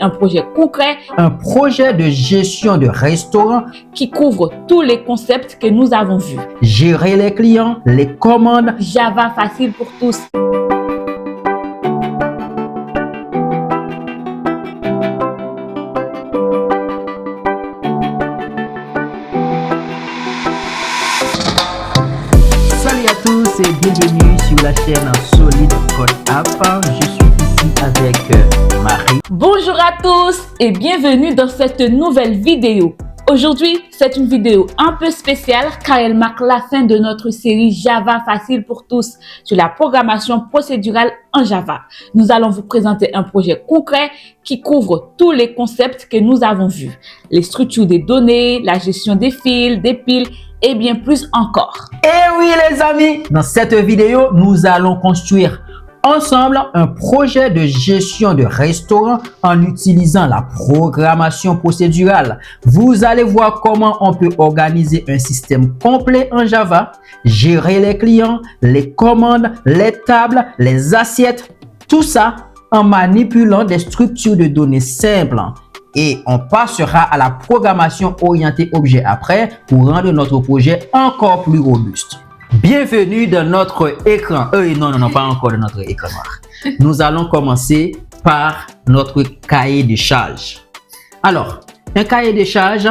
Un projet concret, un projet de gestion de restaurant qui couvre tous les concepts que nous avons vus. Gérer les clients, les commandes. Java facile pour tous. Salut à tous et bienvenue sur la chaîne Solid Code App. Je suis ici avec Marie. Bonjour à tous et bienvenue dans cette nouvelle vidéo. Aujourd'hui, c'est une vidéo un peu spéciale car elle marque la fin de notre série Java facile pour tous sur la programmation procédurale en Java. Nous allons vous présenter un projet concret qui couvre tous les concepts que nous avons vus. Les structures des données, la gestion des fils, des piles et bien plus encore. Et oui les amis, dans cette vidéo, nous allons construire ensemble un projet de gestion de restaurant en utilisant la programmation procédurale. Vous allez voir comment on peut organiser un système complet en Java, gérer les clients, les commandes, les tables, les assiettes, tout ça en manipulant des structures de données simples. Et on passera à la programmation orientée objet après pour rendre notre projet encore plus robuste. Bienvenue dans notre écran. Non, pas encore dans notre écran noir. Nous allons commencer par notre cahier de charge. Alors, un cahier de charge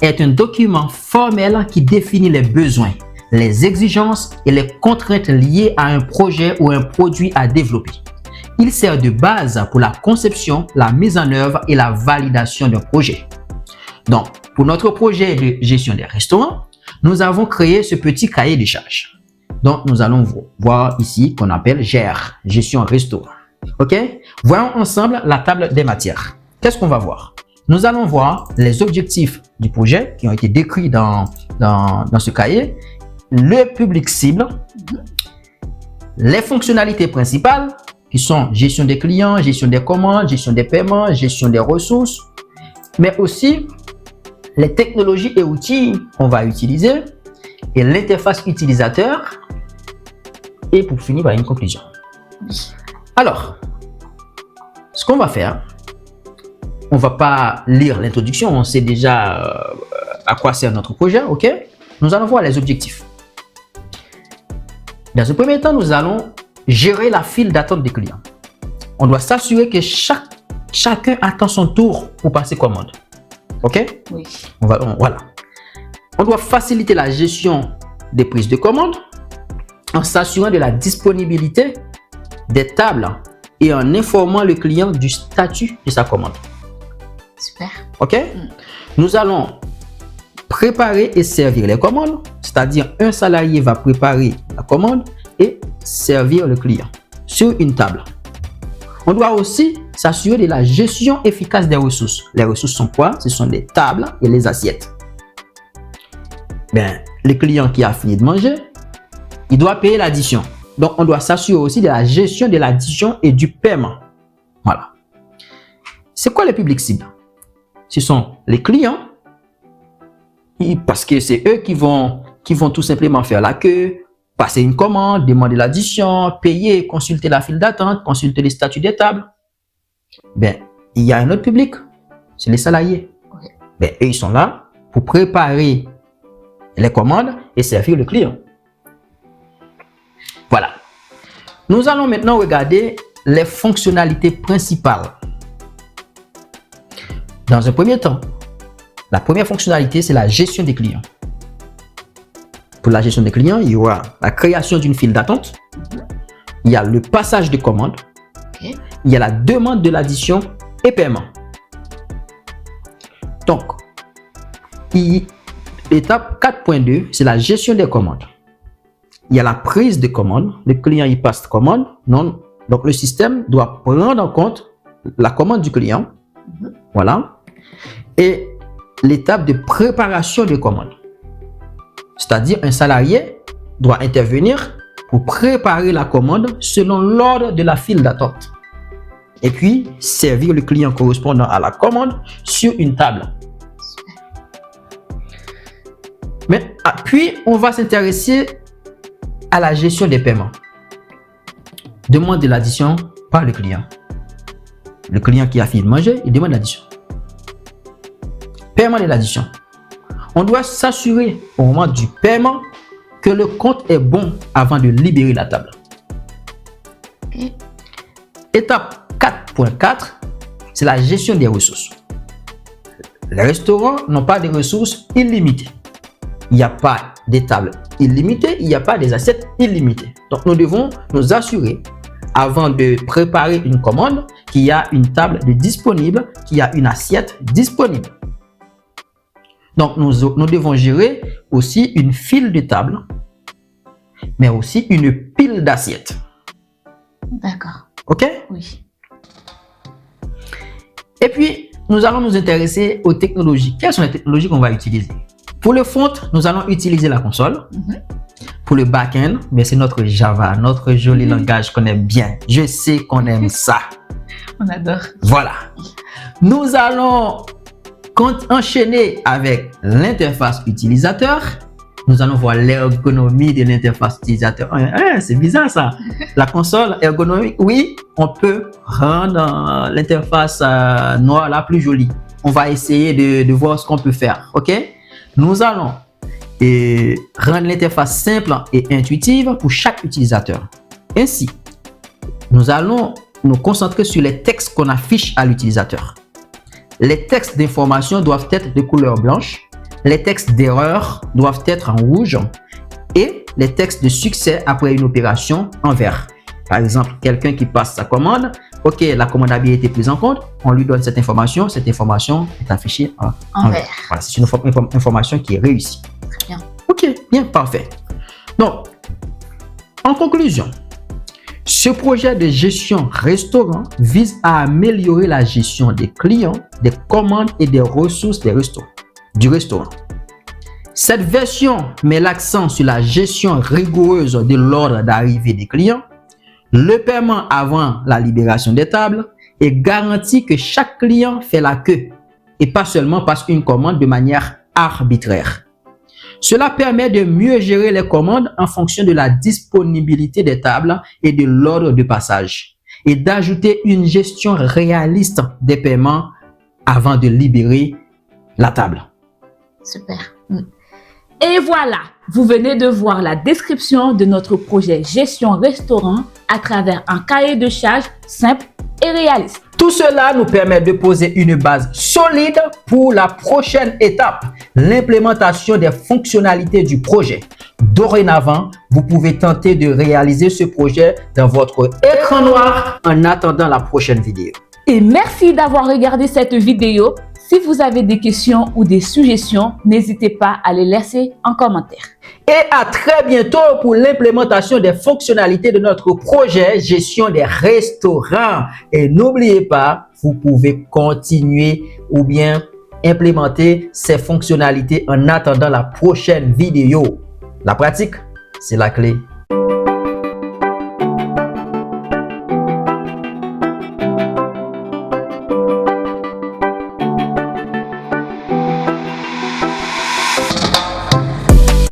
est un document formel qui définit les besoins, les exigences et les contraintes liées à un projet ou un produit à développer. Il sert de base pour la conception, la mise en œuvre et la validation d'un projet. Donc, pour notre projet de gestion des restaurants, nous avons créé ce petit cahier de charges. Donc, nous allons voir ici qu'on appelle GR, gestion restaurant. OK? Voyons ensemble la table des matières. Qu'est-ce qu'on va voir? Nous allons voir les objectifs du projet qui ont été décrits dans ce cahier, le public cible, les fonctionnalités principales qui sont gestion des clients, gestion des commandes, gestion des paiements, gestion des ressources, mais aussi les technologies et outils qu'on va utiliser et l'interface utilisateur et pour finir par une conclusion. Alors, ce qu'on va faire, on va pas lire l'introduction, on sait déjà à quoi sert notre projet, ok? Nous allons voir les objectifs. Dans un premier temps, nous allons gérer la file d'attente des clients. On doit s'assurer que chacun attend son tour pour passer commande. OK? Oui. Voilà. On doit faciliter la gestion des prises de commande en s'assurant de la disponibilité des tables et en informant le client du statut de sa commande. Super. OK? Nous allons préparer et servir les commandes, c'est-à-dire un salarié va préparer la commande et servir le client sur une table. On doit aussi s'assurer de la gestion efficace des ressources. Les ressources sont quoi? Ce sont les tables et les assiettes. Le client qui a fini de manger, il doit payer l'addition. Donc, on doit s'assurer aussi de la gestion de l'addition et du paiement. Voilà. C'est quoi le public cible? Ce sont les clients, parce que c'est eux qui vont tout simplement faire la queue, passer une commande, demander l'addition, payer, consulter la file d'attente, consulter les statuts des tables. Il y a un autre public, c'est les salariés. Eux, ils sont là pour préparer les commandes et servir le client. Voilà. Nous allons maintenant regarder les fonctionnalités principales. Dans un premier temps, la première fonctionnalité, c'est la gestion des clients. Pour la gestion des clients, il y aura la création d'une file d'attente, il y a le passage de commandes, il y a la demande de l'addition et paiement. Donc, étape 4.2, c'est la gestion des commandes. Il y a la prise de commande, le client il passe commande, non, donc le système doit prendre en compte la commande du client, voilà, et l'étape de préparation de commande. C'est-à-dire un salarié doit intervenir pour préparer la commande selon l'ordre de la file d'attente. Et puis, servir le client correspondant à la commande sur une table. Puis, on va s'intéresser à la gestion des paiements. Demande de l'addition par le client. Le client qui a fini de manger, il demande l'addition. Paiement de l'addition. On doit s'assurer au moment du paiement que le compte est bon avant de libérer la table. Ok. Étape 4.4, c'est la gestion des ressources. Les restaurants n'ont pas de ressources illimitées. Il n'y a pas des tables illimitées, il n'y a pas des assiettes illimitées. Donc, nous devons nous assurer, avant de préparer une commande, qu'il y a une table de disponible, qu'il y a une assiette disponible. Donc, nous devons gérer aussi une file de tables, mais aussi une pile d'assiettes. D'accord. OK? Oui. Et puis, nous allons nous intéresser aux technologies. Quelles sont les technologies qu'on va utiliser? Pour le front, nous allons utiliser la console. Pour le back-end, c'est notre Java, notre joli langage qu'on aime bien. Je sais qu'on aime ça. On adore. Voilà. Nous allons enchaîner avec l'interface utilisateur. Nous allons voir l'ergonomie de l'interface utilisateur. C'est bizarre ça. La console ergonomique, oui, on peut rendre l'interface noire la plus jolie. On va essayer de voir ce qu'on peut faire. OK? Nous allons rendre l'interface simple et intuitive pour chaque utilisateur. Ainsi, nous allons nous concentrer sur les textes qu'on affiche à l'utilisateur. Les textes d'information doivent être de couleur blanche. Les textes d'erreur doivent être en rouge et les textes de succès après une opération en vert. Par exemple, quelqu'un qui passe sa commande, OK, la commande a bien été prise en compte, on lui donne cette information est affichée en vert. Voilà, c'est une information qui est réussie. Très bien. OK, bien, parfait. Donc, en conclusion, ce projet de gestion restaurant vise à améliorer la gestion des clients, des commandes et des ressources du restaurant. Cette version met l'accent sur la gestion rigoureuse de l'ordre d'arrivée des clients, le paiement avant la libération des tables et garantit que chaque client fait la queue et pas seulement passe une commande de manière arbitraire. Cela permet de mieux gérer les commandes en fonction de la disponibilité des tables et de l'ordre de passage et d'ajouter une gestion réaliste des paiements avant de libérer la table. Super. Et voilà, vous venez de voir la description de notre projet gestion restaurant à travers un cahier de charges simple et réaliste. Tout cela nous permet de poser une base solide pour la prochaine étape, l'implémentation des fonctionnalités du projet. Dorénavant, vous pouvez tenter de réaliser ce projet dans votre écran noir en attendant la prochaine vidéo. Et merci d'avoir regardé cette vidéo. Si vous avez des questions ou des suggestions, n'hésitez pas à les laisser en commentaire. Et à très bientôt pour l'implémentation des fonctionnalités de notre projet gestion des restaurants. Et n'oubliez pas, vous pouvez continuer ou bien implémenter ces fonctionnalités en attendant la prochaine vidéo. La pratique, c'est la clé.